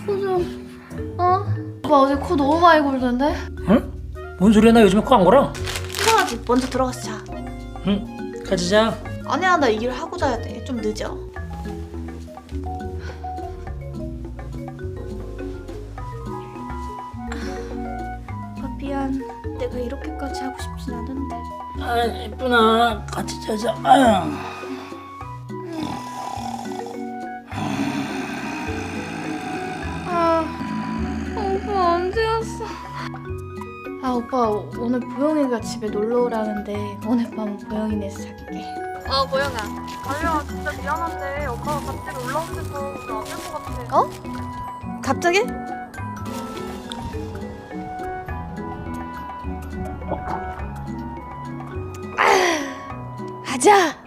코 좀. 오빠 어제 코 너무 많이 골던데? 응? 뭔 소리야? 나 요즘에 코 안 골아. 이상하지? 먼저 들어가서 자. 응, 같이 자. 아니야, 나 이 일 하고 자야 돼. 좀 늦어. 아, 미안. 내가 이렇게까지 하고 싶진 않은데. 아, 예쁘나. 같이 자자. 아유. 오빠 언제 왔어? 오빠 오늘 보영이가 집에 놀러 오라는데 오늘 밤은 보영이네서 잘게. 보영아. 아니야, 진짜 미안한데 엄마가 갑자기 올라온대서 우리 안될 것 같아. 갑자기? 가자!